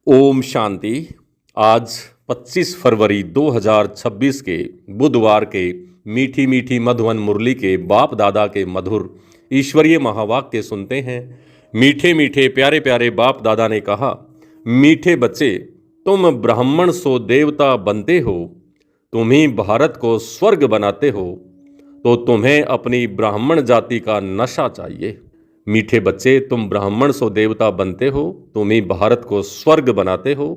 ओम शांति। आज 25 फरवरी 2026 के बुधवार के मीठी मीठी मधुवन मुरली के बाप दादा के मधुर ईश्वरीय महावाक्य सुनते हैं। मीठे मीठे प्यारे प्यारे बाप दादा ने कहा, मीठे बच्चे, तुम ब्राह्मण सो देवता बनते हो, तुम ही भारत को स्वर्ग बनाते हो, तो तुम्हें अपनी ब्राह्मण जाति का नशा चाहिए। मीठे बच्चे, तुम ब्राह्मण सो देवता बनते हो, तुम ही भारत को स्वर्ग बनाते हो,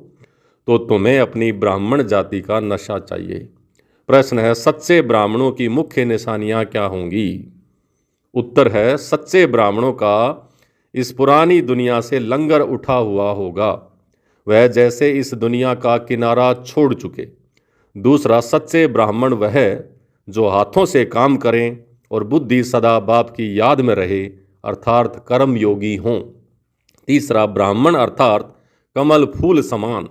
तो तुम्हें अपनी ब्राह्मण जाति का नशा चाहिए। प्रश्न है, सच्चे ब्राह्मणों की मुख्य निशानियां क्या होंगी? उत्तर है, सच्चे ब्राह्मणों का इस पुरानी दुनिया से लंगर उठा हुआ होगा, वह जैसे इस दुनिया का किनारा छोड़ चुके। दूसरा, सच्चे ब्राह्मण वह जो हाथों से काम करें और बुद्धि सदा बाप की याद में रहे, अर्थात कर्म योगी हों। तीसरा, ब्राह्मण अर्थात कमल फूल समान।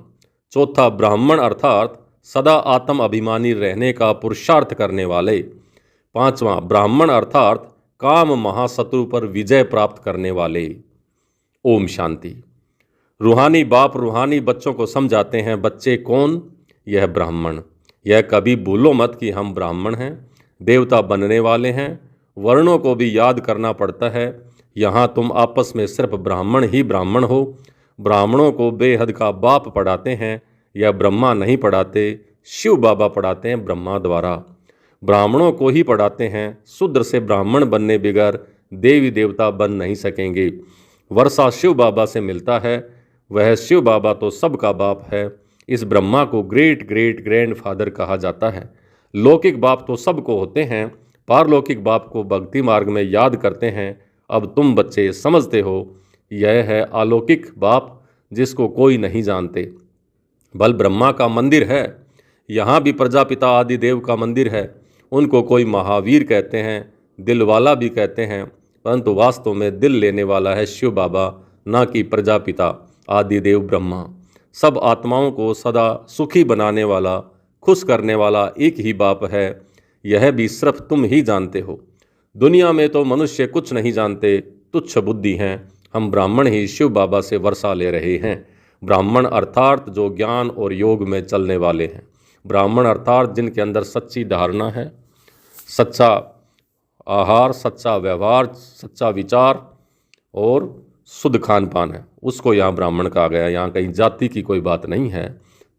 चौथा, ब्राह्मण अर्थात सदा आत्म अभिमानी रहने का पुरुषार्थ करने वाले। पांचवा, ब्राह्मण अर्थात काम महाशत्रु पर विजय प्राप्त करने वाले। ओम शांति। रूहानी बाप रूहानी बच्चों को समझाते हैं, बच्चे कौन? यह ब्राह्मण। यह कभी भूलो मत कि हम ब्राह्मण हैं, देवता बनने वाले हैं। वर्णों को भी याद करना पड़ता है। यहाँ तुम आपस में सिर्फ ब्राह्मण ही ब्राह्मण हो। ब्राह्मणों को बेहद का बाप पढ़ाते हैं, यह ब्रह्मा नहीं पढ़ाते, शिव बाबा पढ़ाते हैं ब्रह्मा द्वारा। ब्राह्मणों को ही पढ़ाते हैं। शूद्र से ब्राह्मण बनने बगैर देवी देवता बन नहीं सकेंगे। वर्षा शिव बाबा से मिलता है, वह शिव बाबा तो सबका बाप है। इस ब्रह्मा को ग्रेट ग्रेट ग्रैंड फादर कहा जाता है। लौकिक बाप तो सबको होते हैं, पारलौकिक बाप को भक्ति मार्ग में याद करते हैं। अब तुम बच्चे समझते हो, यह है अलौकिक बाप जिसको कोई नहीं जानते। बल ब्रह्मा का मंदिर है, यहाँ भी प्रजापिता आदि देव का मंदिर है। उनको कोई महावीर कहते हैं, दिल वाला भी कहते हैं, परंतु वास्तव में दिल लेने वाला है शिव बाबा, ना कि प्रजापिता आदि देव ब्रह्मा। सब आत्माओं को सदा सुखी बनाने वाला, खुश करने वाला एक ही बाप है। यह भी सिर्फ तुम ही जानते हो। दुनिया में तो मनुष्य कुछ नहीं जानते, तुच्छ बुद्धि हैं। हम ब्राह्मण ही शिव बाबा से वर्षा ले रहे हैं। ब्राह्मण अर्थात जो ज्ञान और योग में चलने वाले हैं। ब्राह्मण अर्थात जिनके अंदर सच्ची धारणा है, सच्चा आहार, सच्चा व्यवहार, सच्चा विचार और शुद्ध खान पान है, उसको यहाँ ब्राह्मण कहा गया। यहाँ कहीं जाति की कोई बात नहीं है।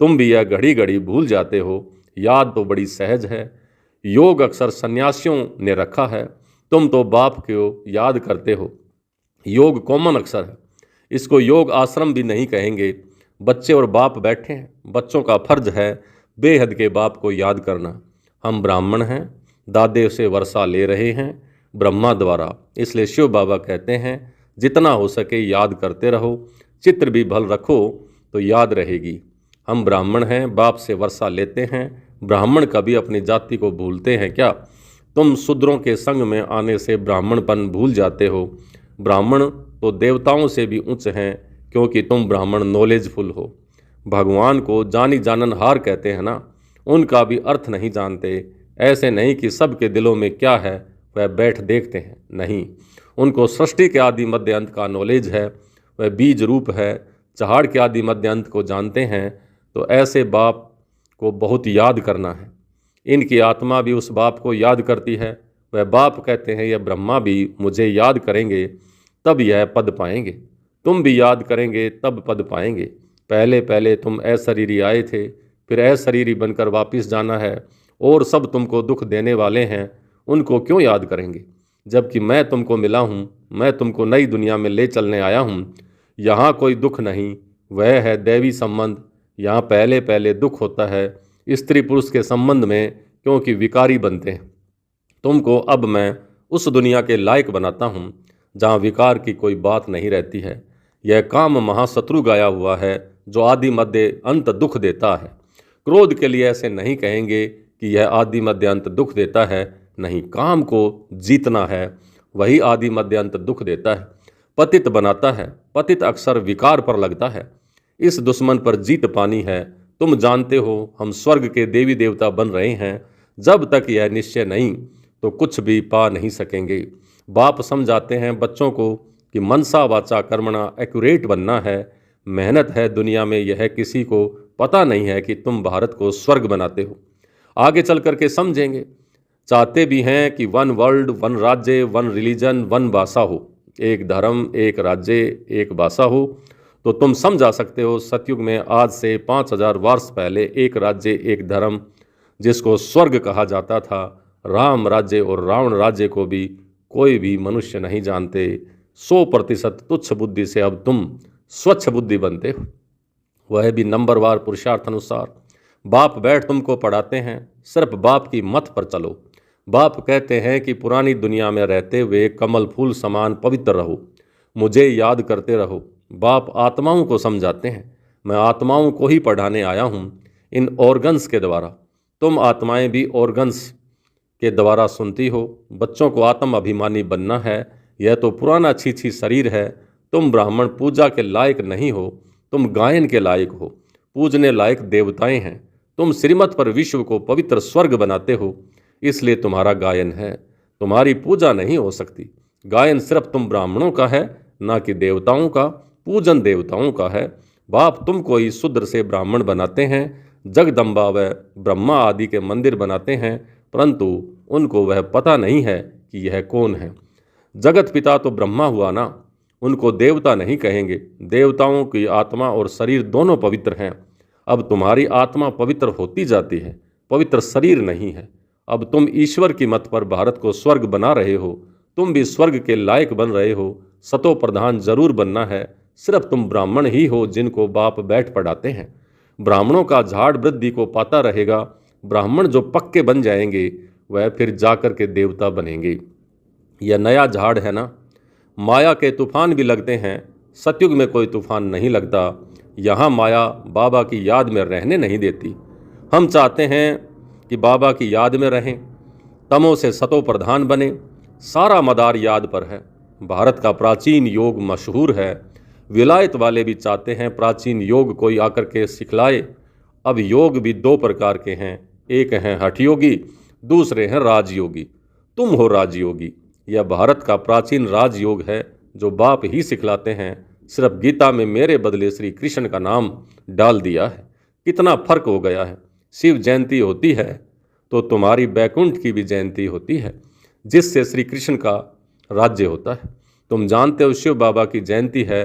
तुम भी यह घड़ी घड़ी भूल जाते हो। याद तो बड़ी सहज है। योग अक्सर सन्यासियों ने रखा है, तुम तो बाप को याद करते हो। योग कॉमन अक्सर है, इसको योग आश्रम भी नहीं कहेंगे। बच्चे और बाप बैठे हैं, बच्चों का फर्ज है बेहद के बाप को याद करना। हम ब्राह्मण हैं, दादे से वर्षा ले रहे हैं ब्रह्मा द्वारा, इसलिए शिव बाबा कहते हैं जितना हो सके याद करते रहो। चित्र भी भल रखो तो याद रहेगी। हम ब्राह्मण हैं, बाप से वर्षा लेते हैं। ब्राह्मण कभी अपनी जाति को भूलते हैं क्या? तुम शूद्रों के संग में आने से ब्राह्मणपन भूल जाते हो। ब्राह्मण तो देवताओं से भी उच्च हैं, क्योंकि तुम ब्राह्मण नॉलेजफुल हो। भगवान को जानी जाननहार कहते हैं ना, उनका भी अर्थ नहीं जानते। ऐसे नहीं कि सबके दिलों में क्या है वह बैठ देखते हैं, नहीं। उनको सृष्टि के आदि मध्य अंत का नॉलेज है, वह बीज रूप है। चहाड़ के आदि मध्य अंत को जानते हैं। तो ऐसे बाप को बहुत याद करना है। इनकी आत्मा भी उस बाप को याद करती है। वह बाप कहते हैं, यह ब्रह्मा भी मुझे याद करेंगे तब यह पद पाएंगे। तुम भी याद करेंगे तब पद पाएंगे। पहले पहले तुम अशरीरी आए थे, फिर अशरीरी बनकर वापस जाना है, और सब तुमको दुख देने वाले हैं, उनको क्यों याद करेंगे? जबकि मैं तुमको मिला हूँ, मैं तुमको नई दुनिया में ले चलने आया हूँ। यहाँ कोई दुख नहीं, वह है दैवी संबंध। यहाँ पहले पहले दुख होता है स्त्री पुरुष के संबंध में, क्योंकि विकारी बनते हैं। तुमको अब मैं उस दुनिया के लायक बनाता हूँ जहाँ विकार की कोई बात नहीं रहती है। यह काम महाशत्रु गाया हुआ है, जो आदि मध्य अंत दुख देता है। क्रोध के लिए ऐसे नहीं कहेंगे कि यह आदि मध्य अंत दुख देता है, नहीं। काम को जीतना है, वही आदि मध्य अंत दुख देता है, पतित बनाता है। पतित अक्सर विकार पर लगता है। इस दुश्मन पर जीत पानी है। तुम जानते हो हम स्वर्ग के देवी देवता बन रहे हैं। जब तक यह निश्चय नहीं तो कुछ भी पा नहीं सकेंगे। बाप समझाते हैं बच्चों को कि मनसा वाचा कर्मणा एक्यूरेट बनना है। मेहनत है दुनिया में, यह किसी को पता नहीं है कि तुम भारत को स्वर्ग बनाते हो। आगे चल करके समझेंगे। चाहते भी हैं कि वन वर्ल्ड, वन राज्य, वन रिलीजन, वन भाषा हो, एक धर्म, एक राज्य, एक भाषा हो। तो तुम समझा सकते हो सतयुग में आज से 5000 वर्ष पहले एक राज्य, एक धर्म, जिसको स्वर्ग कहा जाता था, राम राज्य और रावण राज्य को भी कोई भी मनुष्य नहीं जानते। 100% तुच्छ बुद्धि से अब तुम स्वच्छ बुद्धि बनते हो, वह भी नंबरवार पुरुषार्थ अनुसार। बाप बैठ तुमको पढ़ाते हैं, सिर्फ बाप की मत पर चलो। बाप कहते हैं कि पुरानी दुनिया में रहते हुए कमल फूल समान पवित्र रहो, मुझे याद करते रहो। बाप आत्माओं को समझाते हैं, मैं आत्माओं को ही पढ़ाने आया हूँ इन ऑर्गन्स के द्वारा। तुम आत्माएं भी ऑर्गन्स के द्वारा सुनती हो। बच्चों को आत्म अभिमानी बनना है, यह तो पुराना छी शरीर है। तुम ब्राह्मण पूजा के लायक नहीं हो, तुम गायन के लायक हो, पूजने लायक देवताएं हैं। तुम श्रीमत पर विश्व को पवित्र स्वर्ग बनाते हो, इसलिए तुम्हारा गायन है, तुम्हारी पूजा नहीं हो सकती। गायन सिर्फ तुम ब्राह्मणों का है, ना कि देवताओं का। पूजन देवताओं का है। बाप तुमको ही शूद्र से ब्राह्मण बनाते हैं, जगदम्बा व ब्रह्मा आदि के मंदिर बनाते हैं, परंतु उनको वह पता नहीं है कि यह कौन है। जगत पिता तो ब्रह्मा हुआ ना, उनको देवता नहीं कहेंगे। देवताओं की आत्मा और शरीर दोनों पवित्र हैं। अब तुम्हारी आत्मा पवित्र होती जाती है, पवित्र शरीर नहीं है। अब तुम ईश्वर की मत पर भारत को स्वर्ग बना रहे हो, तुम भी स्वर्ग के लायक बन रहे हो। सतो प्रधान जरूर बनना है, सिर्फ तुम ब्राह्मण ही हो जिनको बाप बैठ पढ़ाते हैं। ब्राह्मणों का झाड़ वृद्धि को पाता रहेगा। ब्राह्मण जो पक्के बन जाएंगे वह फिर जाकर के देवता बनेंगे। यह नया झाड़ है ना। माया के तूफान भी लगते हैं, सतयुग में कोई तूफान नहीं लगता। यहाँ माया बाबा की याद में रहने नहीं देती। हम चाहते हैं कि बाबा की याद में रहें, तमो से सतो प्रधान बने। सारा मदार याद पर है। भारत का प्राचीन योग मशहूर है। विलायत वाले भी चाहते हैं प्राचीन योग कोई आकर के सिखलाए। अब योग भी दो प्रकार के हैं, एक हैं हठयोगी, दूसरे हैं राजयोगी। तुम हो राजयोगी। यह भारत का प्राचीन राजयोग है जो बाप ही सिखलाते हैं। सिर्फ गीता में मेरे बदले श्री कृष्ण का नाम डाल दिया है। कितना फर्क हो गया है। शिव जयंती होती है तो तुम्हारी बैकुंठ की भी जयंती होती है, जिससे श्री कृष्ण का राज्य होता है। तुम जानते हो शिव बाबा की जयंती है,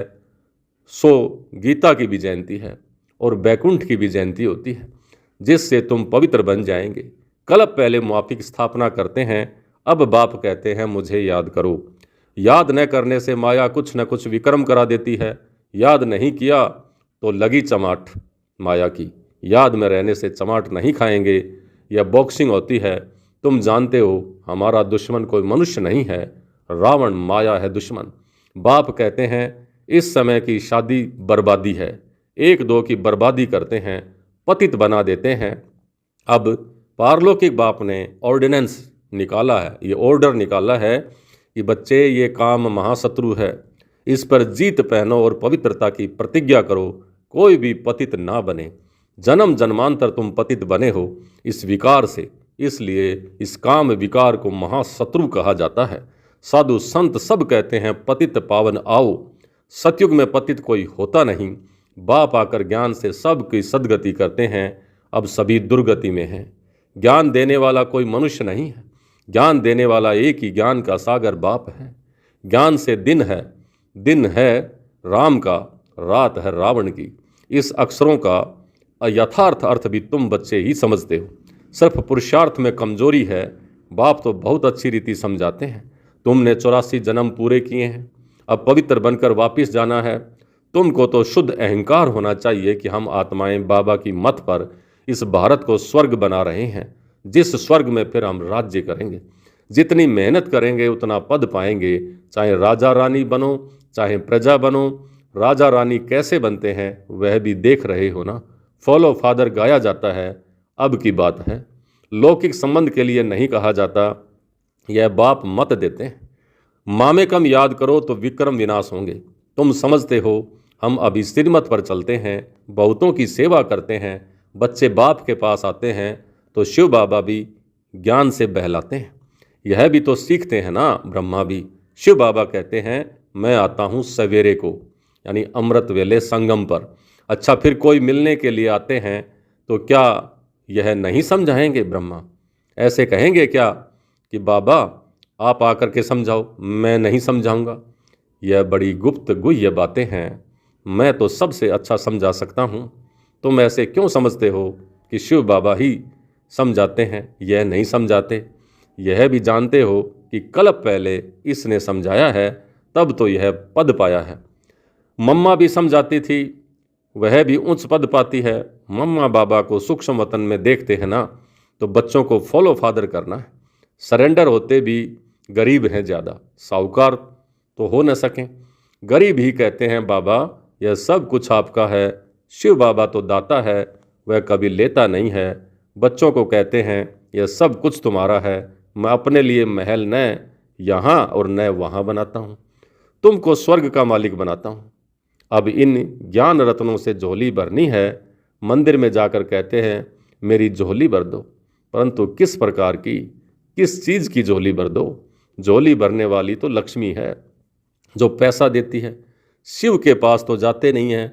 सो गीता की भी जयंती है और बैकुंठ की भी जयंती होती है, जिससे तुम पवित्र बन जाएंगे। कल्प पहले माफी की स्थापना करते हैं, अब बाप कहते हैं मुझे याद करो। याद न करने से माया कुछ न कुछ विक्रम करा देती है। याद नहीं किया तो लगी चमाट माया की। याद में रहने से चमाट नहीं खाएंगे। यह बॉक्सिंग होती है। तुम जानते हो हमारा दुश्मन कोई मनुष्य नहीं है, रावण माया है दुश्मन। बाप कहते हैं इस समय की शादी बर्बादी है, एक दो की बर्बादी करते हैं, पतित बना देते हैं। अब पारलौकिक बाप ने ऑर्डिनेंस निकाला है, ये ऑर्डर निकाला है कि बच्चे ये काम महाशत्रु है, इस पर जीत पहनो और पवित्रता की प्रतिज्ञा करो, कोई भी पतित ना बने। जन्म जन्मांतर तुम पतित बने हो इस विकार से, इसलिए इस काम विकार को महाशत्रु कहा जाता है। साधु संत सब कहते हैं पतित पावन आओ। सतयुग में पतित कोई होता नहीं। बाप आकर ज्ञान से सबकी सदगति करते हैं। अब सभी दुर्गति में हैं। ज्ञान देने वाला कोई मनुष्य नहीं है, ज्ञान देने वाला एक ही ज्ञान का सागर बाप है। ज्ञान से दिन है राम का, रात है रावण की। इस अक्षरों का यथार्थ अर्थ भी तुम बच्चे ही समझते हो, सिर्फ पुरुषार्थ में कमजोरी है। बाप तो बहुत अच्छी रीति समझाते हैं। तुमने 84 जन्म पूरे किए हैं, अब पवित्र बनकर वापस जाना है। तुमको तो शुद्ध अहंकार होना चाहिए कि हम आत्माएं बाबा की मत पर इस भारत को स्वर्ग बना रहे हैं, जिस स्वर्ग में फिर हम राज्य करेंगे। जितनी मेहनत करेंगे उतना पद पाएंगे, चाहे राजा रानी बनो चाहे प्रजा बनो। राजा रानी कैसे बनते हैं वह भी देख रहे हो ना। फॉलो फादर गाया जाता है, अब की बात है। लौकिक संबंध के लिए नहीं कहा जाता, यह बाप मत देते हैं। मामे कम याद करो तो विक्रम विनाश होंगे। तुम समझते हो हम अभी श्रीमत पर चलते हैं, बहुतों की सेवा करते हैं। बच्चे बाप के पास आते हैं तो शिव बाबा भी ज्ञान से बहलाते हैं। यह भी तो सीखते हैं ना ब्रह्मा भी। शिव बाबा कहते हैं मैं आता हूँ सवेरे को, यानी अमृत वेले संगम पर। अच्छा, फिर कोई मिलने के लिए आते हैं तो क्या यह नहीं समझाएंगे ब्रह्मा? ऐसे कहेंगे क्या कि बाबा आप आकर के समझाओ, मैं नहीं समझाऊंगा? यह बड़ी गुप्त गुह्य बातें हैं, मैं तो सबसे अच्छा समझा सकता हूँ। तुम ऐसे क्यों समझते हो कि शिव बाबा ही समझाते हैं? यह नहीं समझाते। यह भी जानते हो कि कल्प पहले इसने समझाया है, तब तो यह पद पाया है। मम्मा भी समझाती थी, वह भी उच्च पद पाती है। मम्मा बाबा को सूक्ष्म वतन में देखते हैं ना, तो बच्चों को फॉलो फादर करना है। सरेंडर होते भी गरीब हैं ज़्यादा, साहूकार तो हो न सकें। गरीब ही कहते हैं बाबा यह सब कुछ आपका है। शिव बाबा तो दाता है, वह कभी लेता नहीं है। बच्चों को कहते हैं यह सब कुछ तुम्हारा है, मैं अपने लिए महल न यहाँ और न वहाँ बनाता हूँ, तुमको स्वर्ग का मालिक बनाता हूँ। अब इन ज्ञान रत्नों से झोली भरनी है। मंदिर में जाकर कहते हैं मेरी झोली भर दो, परंतु किस प्रकार की, किस चीज़ की झोली भर दो? झोली भरने वाली तो लक्ष्मी है जो पैसा देती है। शिव के पास तो जाते नहीं हैं,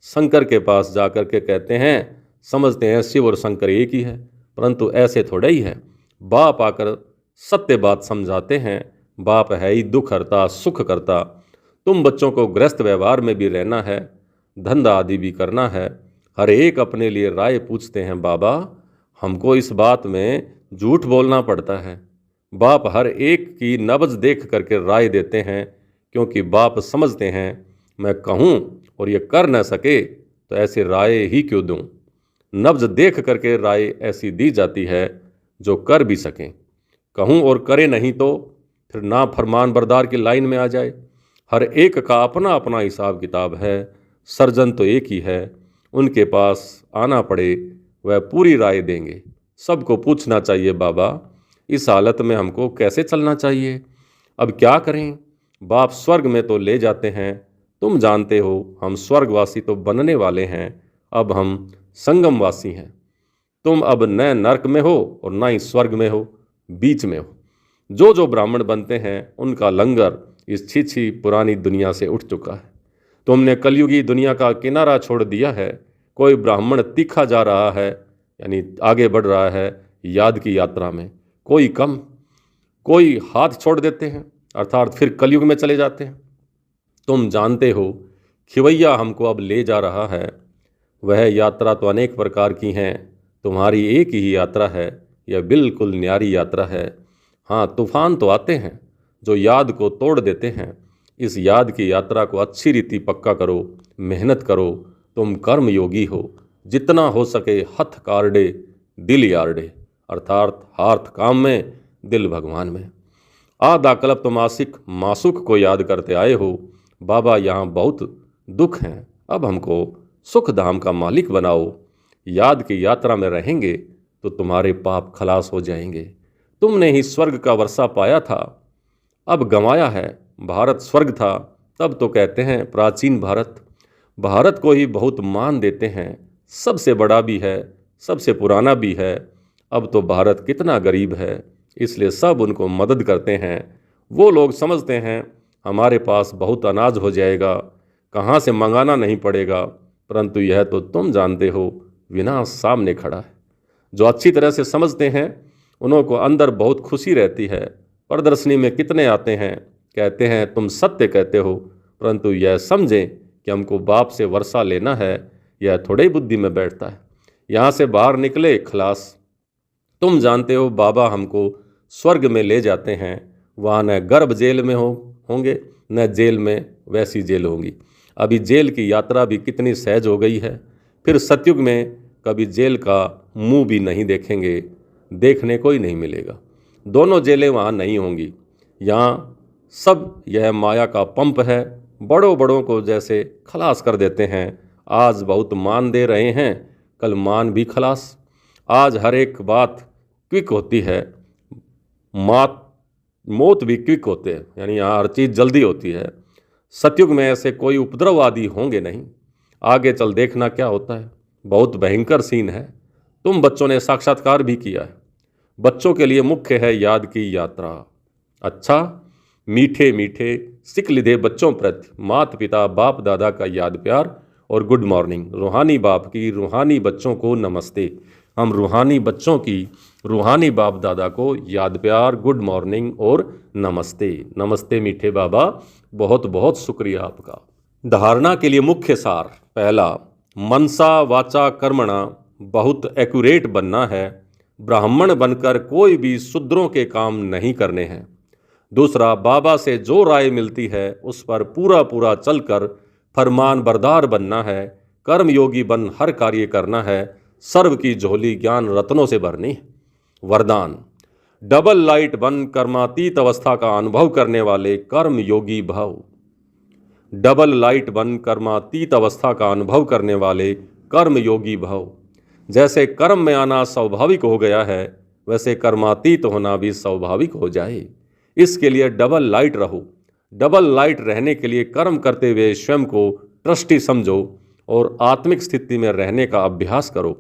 शंकर के पास जाकर के कहते हैं, समझते हैं शिव और शंकर एक ही है, परंतु ऐसे थोड़ा ही है। बाप आकर सत्य बात समझाते हैं। बाप है ही दुख हरता सुख करता। तुम बच्चों को गृहस्थ व्यवहार में भी रहना है, धंधा आदि भी करना है। हर एक अपने लिए राय पूछते हैं बाबा, हमको इस बात में झूठ बोलना पड़ता है। बाप हर एक की नब्ज देख करके राय देते हैं, क्योंकि बाप समझते हैं मैं कहूँ और ये कर न सके तो ऐसी राय ही क्यों दूँ। नब्ज देख करके राय ऐसी दी जाती है जो कर भी सकें। कहूँ और करे नहीं तो फिर ना फरमान बरदार की लाइन में आ जाए। हर एक का अपना अपना हिसाब किताब है, सर्जन तो एक ही है। उनके पास आना पड़े वह पूरी राय देंगे। सबको पूछना चाहिए बाबा इस हालत में हमको कैसे चलना चाहिए, अब क्या करें? बाप स्वर्ग में तो ले जाते हैं, तुम जानते हो हम स्वर्गवासी तो बनने वाले हैं, अब हम संगमवासी हैं। तुम अब न नरक में हो और न ही स्वर्ग में हो, बीच में हो। जो जो ब्राह्मण बनते हैं उनका लंगर इस छिछी पुरानी दुनिया से उठ चुका है। तुमने कलयुगी दुनिया का किनारा छोड़ दिया है। कोई ब्राह्मण तीखा जा रहा है, यानी आगे बढ़ रहा है याद की यात्रा में, कोई कम, कोई हाथ छोड़ देते हैं अर्थात फिर कलयुग में चले जाते हैं। तुम जानते हो खिवैया हमको अब ले जा रहा है। वह यात्रा तो अनेक प्रकार की हैं, तुम्हारी एक ही यात्रा है, यह बिल्कुल न्यारी यात्रा है। हाँ, तूफान तो आते हैं जो याद को तोड़ देते हैं। इस याद की यात्रा को अच्छी रीति पक्का करो, मेहनत करो। तुम कर्म योगी हो, जितना हो सके हथ कारडे दिल यारडे, अर्थात हाथ काम में दिल भगवान में। आधा कल्प तुम आशिक मासुक को याद करते आए हो। बाबा यहाँ बहुत दुख हैं, अब हमको सुख धाम का मालिक बनाओ। याद की यात्रा में रहेंगे तो तुम्हारे पाप खलास हो जाएंगे। तुमने ही स्वर्ग का वर्षा पाया था, अब गंवाया है। भारत स्वर्ग था तब तो कहते हैं प्राचीन भारत। भारत को ही बहुत मान देते हैं, सबसे बड़ा भी है, सबसे पुराना भी है। अब तो भारत कितना गरीब है, इसलिए सब उनको मदद करते हैं। वो लोग समझते हैं हमारे पास बहुत अनाज हो जाएगा, कहाँ से मंगाना नहीं पड़ेगा, परंतु यह तो तुम जानते हो विनाश सामने खड़ा है। जो अच्छी तरह से समझते हैं उन्हों को अंदर बहुत खुशी रहती है। प्रदर्शनी में कितने आते हैं, कहते हैं तुम सत्य कहते हो, परंतु यह समझें कि हमको बाप से वर्षा लेना है, यह थोड़े ही बुद्धि में बैठता है। यहाँ से बाहर निकले खलास। तुम जानते हो बाबा हमको स्वर्ग में ले जाते हैं, वहाँ न गर्भ जेल में होंगे न जेल में वैसी जेल होंगी। अभी जेल की यात्रा भी कितनी सहज हो गई है। फिर सतयुग में कभी जेल का मुंह भी नहीं देखेंगे, देखने को ही नहीं मिलेगा। दोनों जेलें वहाँ नहीं होंगी। यहाँ सब यह माया का पंप है, बड़ों बड़ों को जैसे खलास कर देते हैं। आज बहुत मान दे रहे हैं, कल मान भी खलास। आज हर एक बात क्विक होती है, मौत भी क्विक होते हैं, यानी यहाँ हर चीज़ जल्दी होती है। सतयुग में ऐसे कोई उपद्रव आदि होंगे नहीं। आगे चल देखना क्या होता है, बहुत भयंकर सीन है। तुम बच्चों ने साक्षात्कार भी किया है। बच्चों के लिए मुख्य है याद की यात्रा। अच्छा, मीठे मीठे सिक लिधे बच्चों प्रति माता पिता बाप दादा का याद प्यार और गुड मॉर्निंग। रूहानी बाप की रूहानी बच्चों को नमस्ते। हम रूहानी बच्चों की रूहानी बाप दादा को याद प्यार, गुड मॉर्निंग और नमस्ते। नमस्ते मीठे बाबा, बहुत बहुत शुक्रिया आपका। धारणा के लिए मुख्य सार। पहला, मनसा वाचा कर्मणा बहुत एक्यूरेट बनना है। ब्राह्मण बनकर कोई भी शूद्रों के काम नहीं करने हैं। दूसरा, बाबा से जो राय मिलती है उस पर पूरा पूरा चलकर फरमान बरदार बनना है। कर्मयोगी बन हर कार्य करना है। सर्व की झोली ज्ञान रत्नों से भरनी है। वरदान, डबल लाइट बन कर्मातीत अवस्था का अनुभव करने वाले कर्मयोगी भव। डबल लाइट बन कर्मातीत अवस्था का अनुभव करने वाले कर्मयोगी भव। जैसे कर्म में आना स्वाभाविक हो गया है, वैसे कर्मातीत होना भी स्वाभाविक हो जाए। इसके लिए डबल लाइट रहो। डबल लाइट रहने के लिए कर्म करते हुए स्वयं को ट्रस्टी समझो और आत्मिक स्थिति में रहने का अभ्यास करो।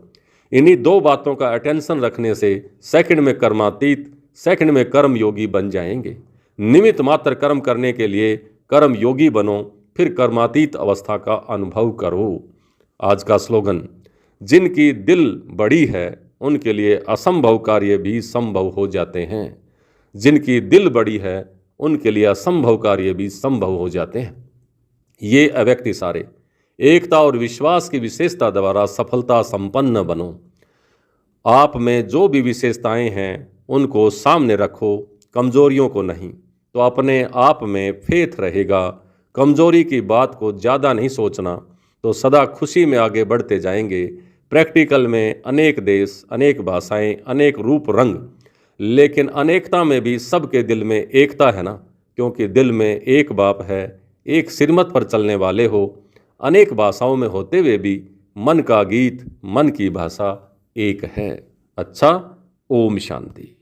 इन्हीं दो बातों का अटेंशन रखने से सेकंड में कर्मातीत, सेकंड में कर्म योगी बन जाएंगे। निमित्त मात्र कर्म करने के लिए कर्म योगी बनो, फिर कर्मातीत अवस्था का अनुभव करो। आज का स्लोगन, जिनकी दिल बड़ी है उनके लिए असंभव कार्य भी संभव हो जाते हैं। जिनकी दिल बड़ी है उनके लिए असंभव कार्य भी संभव हो जाते हैं। ये अव्यक्त इशारे एकता और विश्वास की विशेषता द्वारा सफलता संपन्न बनो। आप में जो भी विशेषताएं हैं उनको सामने रखो, कमजोरियों को नहीं, तो अपने आप में फेथ रहेगा। कमजोरी की बात को ज़्यादा नहीं सोचना, तो सदा खुशी में आगे बढ़ते जाएंगे। प्रैक्टिकल में अनेक देश, अनेक भाषाएं, अनेक रूप रंग, लेकिन अनेकता में भी सबके दिल में एकता है ना, क्योंकि दिल में एक बाप है। एक सिरमत पर चलने वाले हो। अनेक भाषाओं में होते हुए भी मन का गीत, मन की भाषा एक है। अच्छा, ओम शांति।